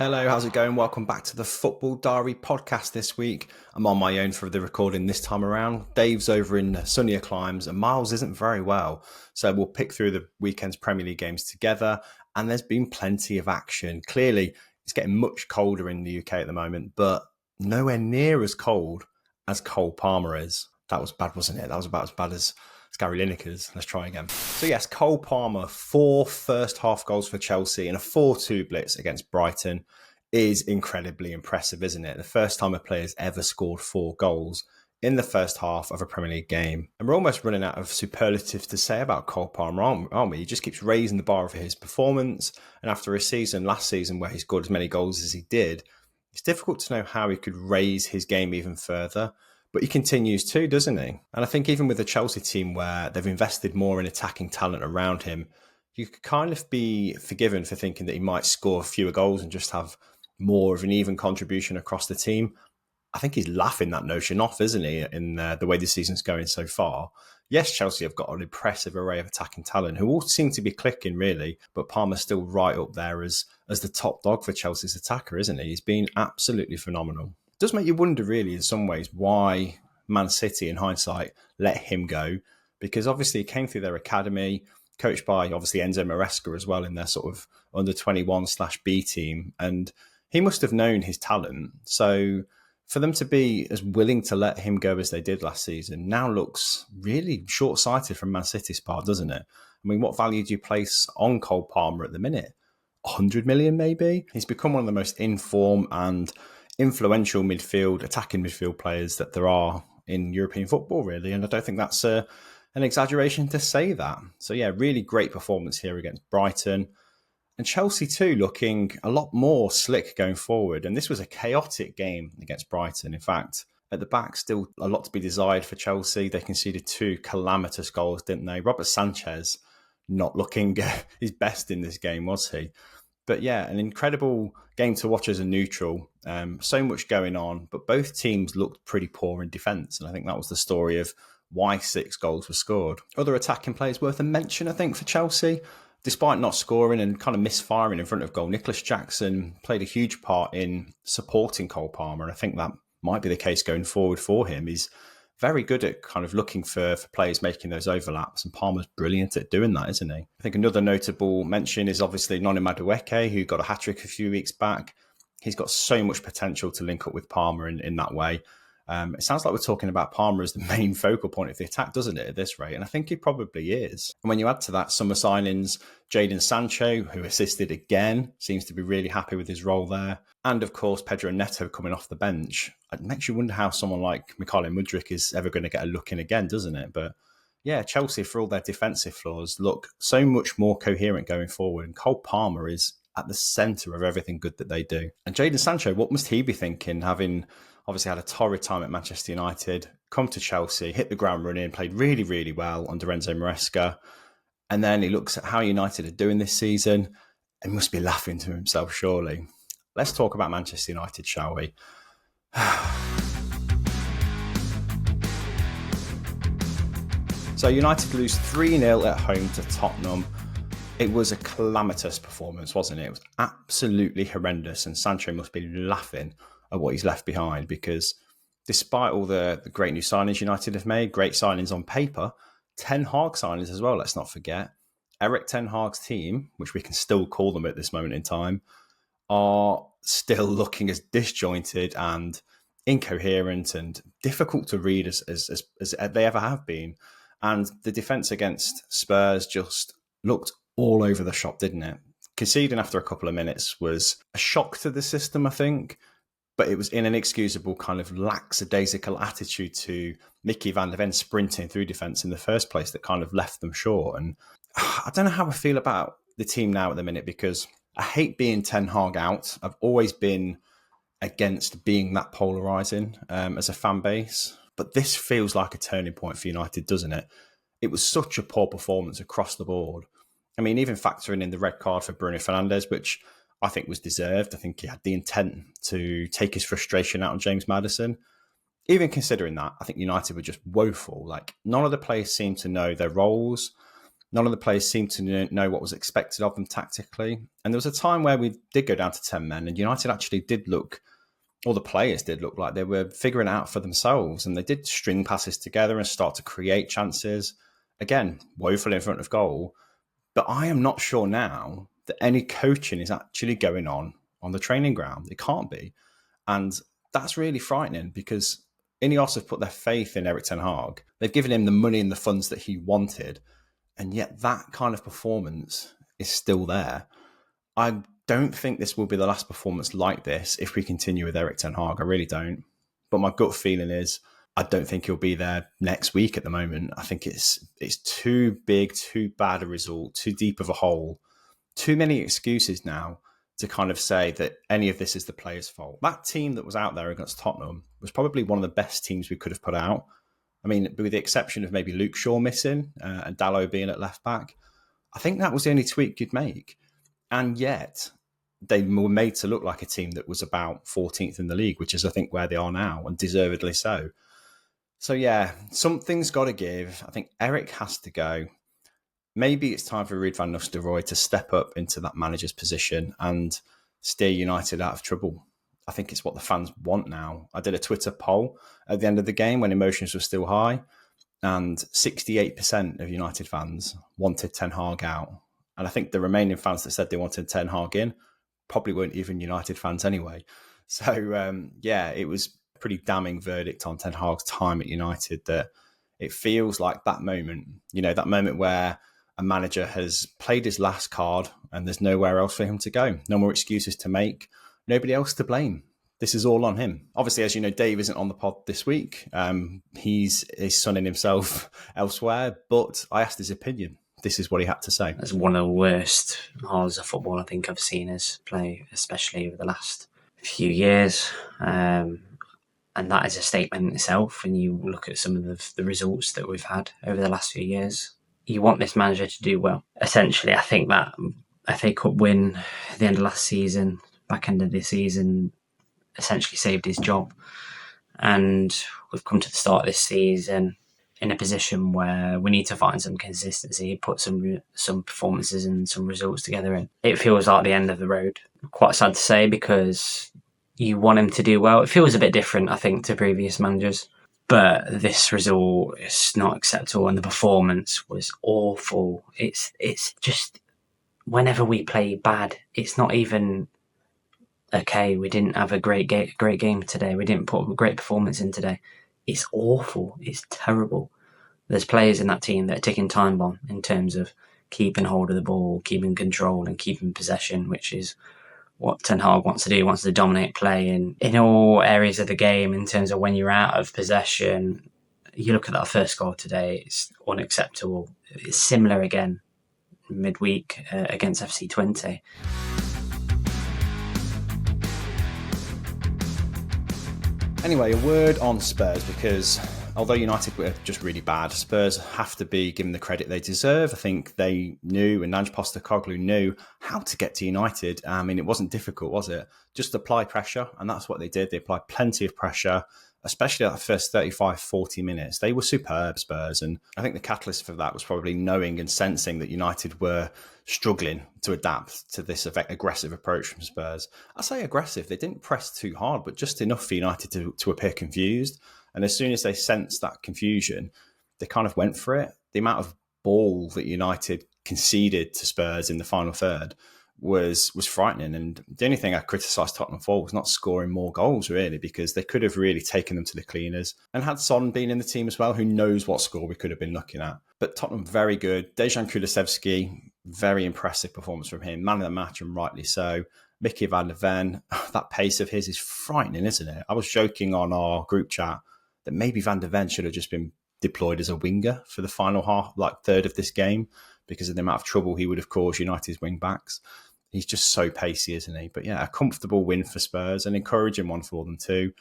Hello, how's it going? Welcome back to the Football Diary podcast this week. I'm on my own for the recording this time around. Dave's over in sunnier climes and Miles isn't very well. So we'll pick through the weekend's Premier League games together. And there's been plenty of action. Clearly, it's getting much colder in the UK at the moment, but nowhere near as cold as Cole Palmer is. That was bad, wasn't it? That was about as bad as Gary Lineker's. Let's try again. So yes, Cole Palmer, 4 first half goals for Chelsea and a 4-2 blitz against Brighton is incredibly impressive, isn't it? The first time a player's ever scored 4 goals in the first half of a Premier League game. And we're almost running out of superlatives to say about Cole Palmer, aren't we? He just keeps raising the bar for his performance. And after a season, last season, where he scored as many goals as he did, it's difficult to know how he could raise his game even further. But he continues to, doesn't he? And I think even with the Chelsea team where they've invested more in attacking talent around him, you could kind of be forgiven for thinking that he might score fewer goals and just have more of an even contribution across the team. I think he's laughing that notion off, isn't he, in the way the season's going so far. Yes, Chelsea have got an impressive array of attacking talent who all seem to be clicking, really, but Palmer's still right up there as the top dog for Chelsea's attacker, isn't he? He's been absolutely phenomenal. Does make you wonder, really, in some ways, why Man City, in hindsight, let him go. Because obviously he came through their academy, coached by, obviously, Enzo Maresca as well in their sort of under-21/B team. And he must have known his talent. So for them to be as willing to let him go as they did last season now looks really short-sighted from Man City's part, doesn't it? I mean, what value do you place on Cole Palmer at the minute? 100 million, maybe? He's become one of the most in-form and influential attacking midfield players that there are in European football, really. And I don't think that's an exaggeration to say that. So yeah, really great performance here against Brighton. And Chelsea too, looking a lot more slick going forward. And this was a chaotic game against Brighton. In fact, at the back, still a lot to be desired for Chelsea. They conceded 2 calamitous goals, didn't they? Robert Sanchez not looking his best in this game, was he? But yeah, an incredible game to watch as a neutral. So much going on, but both teams looked pretty poor in defence. And I think that was the story of why 6 goals were scored. Other attacking players worth a mention, I think, for Chelsea. Despite not scoring and kind of misfiring in front of goal, Nicholas Jackson played a huge part in supporting Cole Palmer. And I think that might be the case going forward for him. He's very good at kind of looking for players making those overlaps, and Palmer's brilliant at doing that, isn't he? I think another notable mention is obviously Noni Madueke, who got a hat-trick a few weeks back. He's got so much potential to link up with Palmer in that way. It sounds like we're talking about Palmer as the main focal point of the attack, doesn't it, at this rate? And I think he probably is. And when you add to that summer signings, Jadon Sancho, who assisted again, seems to be really happy with his role there. And of course, Pedro Neto coming off the bench. It makes you wonder how someone like Mykhailo Mudryk is ever going to get a look in again, doesn't it? But yeah, Chelsea, for all their defensive flaws, look so much more coherent going forward. And Cole Palmer is at the centre of everything good that they do. And Jadon Sancho, what must he be thinking, having obviously had a torrid time at Manchester United, come to Chelsea, hit the ground running, played really, really well under Enzo Maresca. And then he looks at how United are doing this season and must be laughing to himself, surely. Let's talk about Manchester United, shall we? So United lose 3-0 at home to Tottenham. It was a calamitous performance, wasn't it? It was absolutely horrendous. And Sancho must be laughing at what he's left behind, because despite all the great new signings United have made, great signings on paper, Ten Hag signings as well, let's not forget. Erik Ten Hag's team, which we can still call them at this moment in time, are still looking as disjointed and incoherent and difficult to read as they ever have been. And the defence against Spurs just looked all over the shop, didn't it? Conceding after a couple of minutes was a shock to the system, I think. But it was in an inexcusable kind of lackadaisical attitude to Mickey van der Ven sprinting through defence in the first place that kind of left them short. And I don't know how I feel about the team now at the minute, because I hate being Ten Hag out. I've always been against being that polarising as a fan base. But this feels like a turning point for United, doesn't it? It was such a poor performance across the board. I mean, even factoring in the red card for Bruno Fernandes, which I think was deserved. I think he had the intent to take his frustration out on James Maddison. Even considering that, I think United were just woeful. Like, none of the players seemed to know their roles. None of the players seemed to know what was expected of them tactically. And there was a time where we did go down to 10 men, and United actually did look, or the players did look like they were figuring it out for themselves, and they did string passes together and start to create chances. Again, woeful in front of goal. But I am not sure now that any coaching is actually going on the training ground. It can't be. And that's really frightening because Ineos have put their faith in Erik ten Hag. They've given him the money and the funds that he wanted. And yet that kind of performance is still there. I don't think this will be the last performance like this if we continue with Erik ten Hag. I really don't. But my gut feeling is I don't think he'll be there next week at the moment. I think it's too big, too bad a result, too deep of a hole, too many excuses now to kind of say that any of this is the player's fault. That team that was out there against Tottenham was probably one of the best teams we could have put out. I mean, with the exception of maybe Luke Shaw missing and Dalot being at left back, I think that was the only tweak you'd make. And yet they were made to look like a team that was about 14th in the league, which is, I think, where they are now, and deservedly so. So, yeah, something's got to give. I think Erik has to go. Maybe it's time for Ruud van Nistelrooy to step up into that manager's position and steer United out of trouble. I think it's what the fans want now. I did a Twitter poll at the end of the game when emotions were still high, and 68% of United fans wanted Ten Hag out. And I think the remaining fans that said they wanted Ten Hag in probably weren't even United fans anyway. So, yeah, it was a pretty damning verdict on Ten Hag's time at United, that it feels like that moment, that moment where a manager has played his last card and there's nowhere else for him to go. No more excuses to make. Nobody else to blame. This is all on him. Obviously, as you know, Dave isn't on the pod this week. He's sunning himself elsewhere, but I asked his opinion. This is what he had to say. It's one of the worst halves of football I think I've seen us play, especially over the last few years. And that is a statement in itself. When you look at some of the results that we've had over the last few years, you want this manager to do well. Essentially, I think that FA Cup win at the end of last season, back end of this season, essentially saved his job. And we've come to the start of this season in a position where we need to find some consistency, put some performances and some results together. And it feels like the end of the road. Quite sad to say, because you want him to do well. It feels a bit different, I think, to previous managers. But this result is not acceptable, and the performance was awful. It's just, whenever we play bad, it's not even okay. We didn't have a great game today. We didn't put a great performance in today. It's awful. It's terrible. There's players in that team that are ticking time bomb in terms of keeping hold of the ball, keeping control, and keeping possession, which is what Ten Hag wants to do. He wants to dominate play in all areas of the game. In terms of when you're out of possession, you look at that first goal today, it's unacceptable. It's similar again midweek against FC Twente. Anyway, a word on Spurs, because although United were just really bad, Spurs have to be given the credit they deserve. I think they knew, and Postecoglou knew how to get to United. I mean, it wasn't difficult, was it? Just apply pressure, and that's what they did. They applied plenty of pressure, especially that first 35, 40 minutes. They were superb, Spurs, and I think the catalyst for that was probably knowing and sensing that United were struggling to adapt to this aggressive approach from Spurs. I say aggressive, they didn't press too hard, but just enough for United to appear confused. And as soon as they sensed that confusion, they kind of went for it. The amount of ball that United conceded to Spurs in the final third was frightening. And the only thing I criticised Tottenham for was not scoring more goals, really, because they could have really taken them to the cleaners. And had Son been in the team as well, who knows what score we could have been looking at. But Tottenham, very good. Dejan Kulusevski, very impressive performance from him. Man of the match, and rightly so. Mickey van der Ven, that pace of his is frightening, isn't it? I was joking on our group chat that maybe Van der Ven should have just been deployed as a winger for the final third of this game, because of the amount of trouble he would have caused United's wing backs. He's just so pacey, isn't he? But yeah, a comfortable win for Spurs, an encouraging one for them too,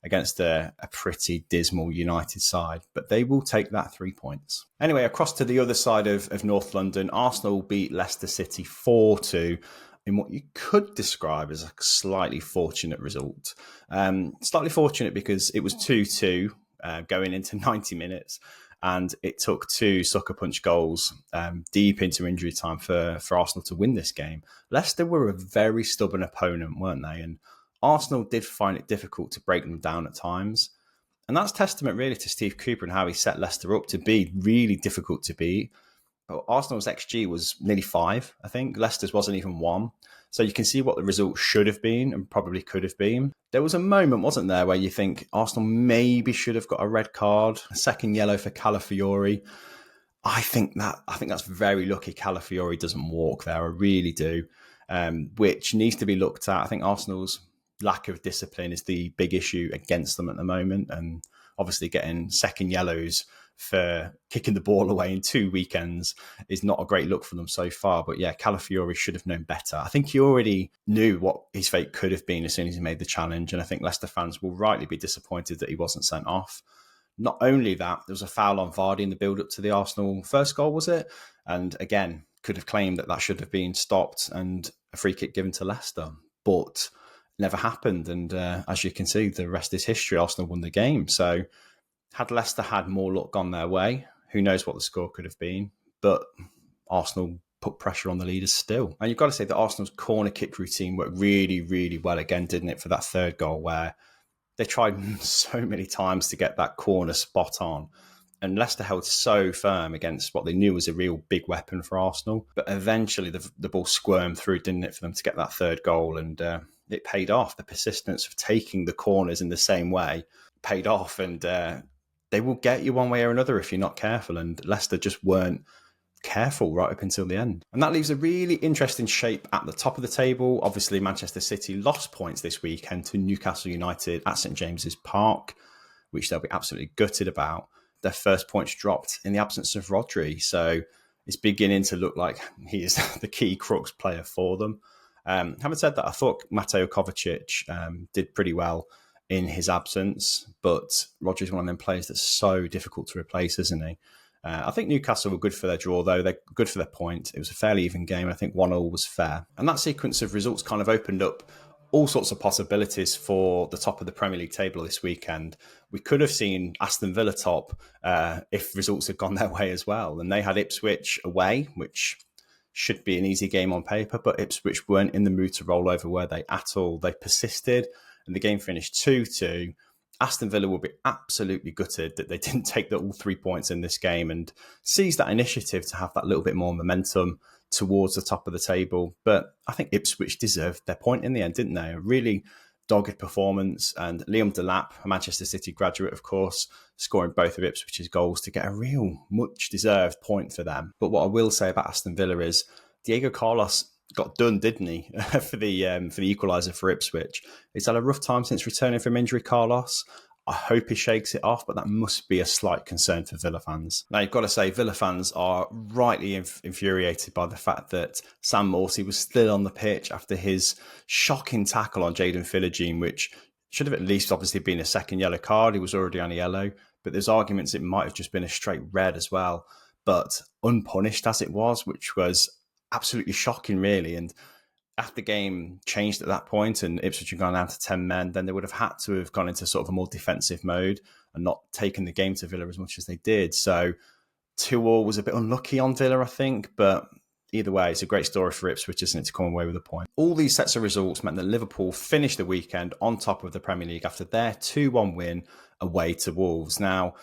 against a pretty dismal United side. But they will take that 3 points. Anyway, across to the other side of North London, Arsenal beat Leicester City 4-2. In what you could describe as a slightly fortunate result. Slightly fortunate because it was 2-2 going into 90 minutes. And it took 2 sucker punch goals deep into injury time for Arsenal to win this game. Leicester were a very stubborn opponent, weren't they? And Arsenal did find it difficult to break them down at times. And that's testament really to Steve Cooper and how he set Leicester up to be really difficult to beat. But Arsenal's XG was nearly 5, I think. Leicester's wasn't even 1. So you can see what the result should have been and probably could have been. There was a moment, wasn't there, where you think Arsenal maybe should have got a red card, a second yellow for Calafiori. I think that's very lucky Calafiori doesn't walk there. I really do, which needs to be looked at. I think Arsenal's lack of discipline is the big issue against them at the moment, and obviously getting second yellows for kicking the ball away in 2 weekends is not a great look for them so far. But yeah, Calafiori should have known better. I think he already knew what his fate could have been as soon as he made the challenge, and I think Leicester fans will rightly be disappointed that he wasn't sent off. Not only that, there was a foul on Vardy in the build-up to the Arsenal first goal, was it? And again, could have claimed that should have been stopped and a free kick given to Leicester. But never happened. And as you can see, the rest is history. Arsenal won the game. So had Leicester had more luck gone their way, who knows what the score could have been. But Arsenal put pressure on the leaders still. And you've got to say that Arsenal's corner kick routine worked really, really well again, didn't it, for that third goal, where they tried so many times to get that corner spot on. And Leicester held so firm against what they knew was a real big weapon for Arsenal. But eventually the ball squirmed through, didn't it, for them to get that third goal. And it paid off. The persistence of taking the corners in the same way paid off. And they will get you one way or another if you're not careful. And Leicester just weren't careful right up until the end. And that leaves a really interesting shape at the top of the table. Obviously, Manchester City lost points this weekend to Newcastle United at St James's Park, which they'll be absolutely gutted about. Their first points dropped in the absence of Rodri. So it's beginning to look like he is the key crux player for them. Having said that, I thought Mateo Kovacic did pretty well in his absence, but Rodri's one of them players that's so difficult to replace, isn't he? I think Newcastle were good for their draw, though. They're good for their point. It was a fairly even game. I think 1-1 was fair. And that sequence of results kind of opened up all sorts of possibilities for the top of the Premier League table this weekend. We could have seen Aston Villa top if results had gone their way as well. And they had Ipswich away, which should be an easy game on paper, but Ipswich weren't in the mood to roll over, were they, at all? They persisted, and the game finished 2-2. Aston Villa will be absolutely gutted that they didn't take all 3 points in this game and seize that initiative to have that little bit more momentum towards the top of the table. But I think Ipswich deserved their point in the end, didn't they? A really dogged performance, and Liam Delap, a Manchester City graduate, of course, scoring both of Ipswich's goals to get a real much-deserved point for them. But what I will say about Aston Villa is Diego Carlos got done, didn't he, for the equaliser for Ipswich. He's had a rough time since returning from injury, Carlos. I hope he shakes it off, but that must be a slight concern for Villa fans. Now, you've got to say, Villa fans are rightly infuriated by the fact that Sam Morsy was still on the pitch after his shocking tackle on Jadon Philogene, which should have at least obviously been a second yellow card. He was already on a yellow, but there's arguments it might have just been a straight red as well. But unpunished as it was, which was absolutely shocking, really. And after the game changed at that point and Ipswich had gone down to 10 men, then they would have had to have gone into sort of a more defensive mode and not taken the game to Villa as much as they did. So 2-2 was a bit unlucky on Villa, I think, but either way, it's a great story for Ipswich, isn't it, to come away with a point. All these sets of results meant that Liverpool finished the weekend on top of the Premier League after their 2-1 win away to Wolves. Now,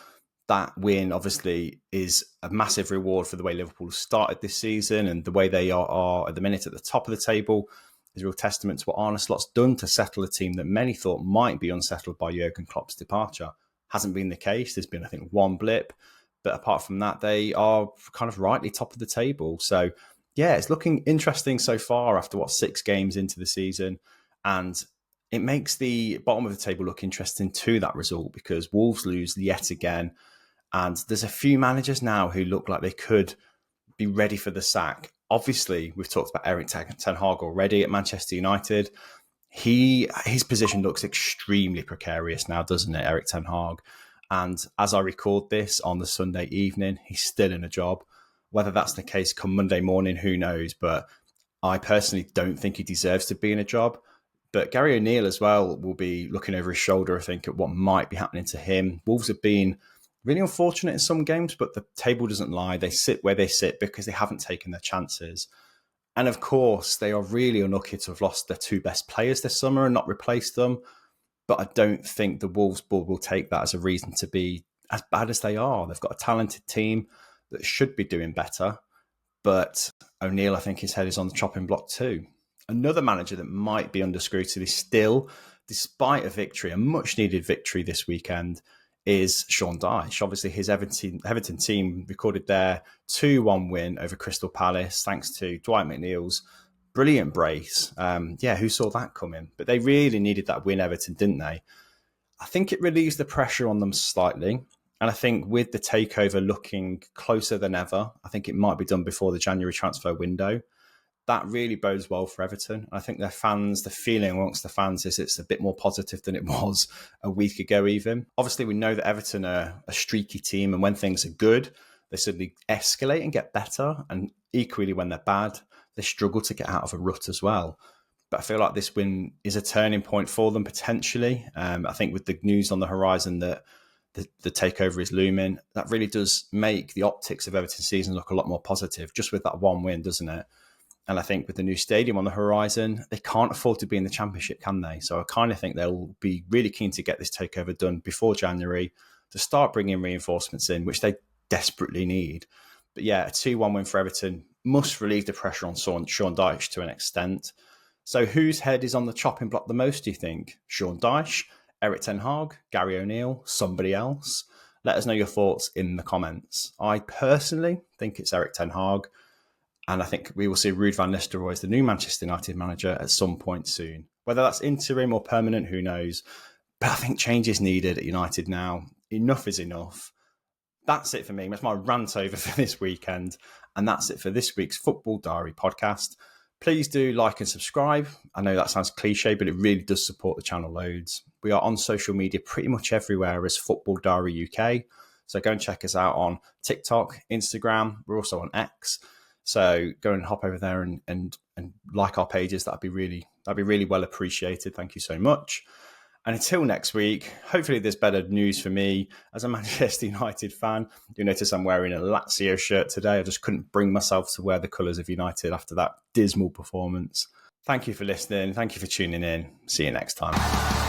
that win obviously is a massive reward for the way Liverpool started this season, and the way they are at the minute at the top of the table is a real testament to what Arne Slot's done to settle a team that many thought might be unsettled by Jurgen Klopp's departure. Hasn't been the case. There's been, I think, one blip, but apart from that, they are kind of rightly top of the table. So yeah, it's looking interesting so far after 6 games into the season, and it makes the bottom of the table look interesting to that result because Wolves lose yet again. And there's a few managers now who look like they could be ready for the sack. Obviously, we've talked about Erik ten Hag already at Manchester United. His position looks extremely precarious now, doesn't it, Erik ten Hag? And as I record this on the Sunday evening, he's still in a job. Whether that's the case come Monday morning, who knows? But I personally don't think he deserves to be in a job. But Gary O'Neill as well will be looking over his shoulder, I think, at what might be happening to him. Wolves have been really unfortunate in some games, but the table doesn't lie. They sit where they sit because they haven't taken their chances. And of course, they are really unlucky to have lost their two best players this summer and not replaced them. But I don't think the Wolves board will take that as a reason to be as bad as they are. They've got a talented team that should be doing better. But O'Neill, I think his head is on the chopping block too. Another manager that might be under scrutiny still, despite a victory, a much needed victory this weekend, is Sean Dyche. Obviously, his Everton team recorded their 2-1 win over Crystal Palace, thanks to Dwight McNeil's brilliant brace. Who saw that coming? But they really needed that win, Everton, didn't they? I think it relieves the pressure on them slightly. And I think with the takeover looking closer than ever, I think it might be done before the January transfer window. That really bodes well for Everton. I think their fans, the feeling amongst the fans is it's a bit more positive than it was a week ago even. Obviously, we know that Everton are a streaky team, and when things are good, they suddenly escalate and get better. And equally, when they're bad, they struggle to get out of a rut as well. But I feel like this win is a turning point for them potentially. I think with the news on the horizon that the takeover is looming, that really does make the optics of Everton's season look a lot more positive, just with that one win, doesn't it? And I think with the new stadium on the horizon, they can't afford to be in the Championship, can they? So I kind of think they'll be really keen to get this takeover done before January to start bringing reinforcements in, which they desperately need. But yeah, a 2-1 win for Everton must relieve the pressure on Sean Dyche to an extent. So whose head is on the chopping block the most, do you think? Sean Dyche, Erik ten Hag, Gary O'Neill, somebody else? Let us know your thoughts in the comments. I personally think it's Erik ten Hag. And I think we will see Ruud van Nistelrooy as the new Manchester United manager at some point soon. Whether that's interim or permanent, who knows? But I think change is needed at United now. Enough is enough. That's it for me. That's my rant over for this weekend. And that's it for this week's Football Diary podcast. Please do like and subscribe. I know that sounds cliche, but it really does support the channel loads. We are on social media pretty much everywhere as Football Diary UK. So go and check us out on TikTok, Instagram. We're also on X. So go and hop over there and like our pages. That'd be really well appreciated. Thank you so much. And until next week, hopefully there's better news for me as a Manchester United fan. You'll notice I'm wearing a Lazio shirt today. I just couldn't bring myself to wear the colours of United after that dismal performance. Thank you for listening. Thank you for tuning in. See you next time.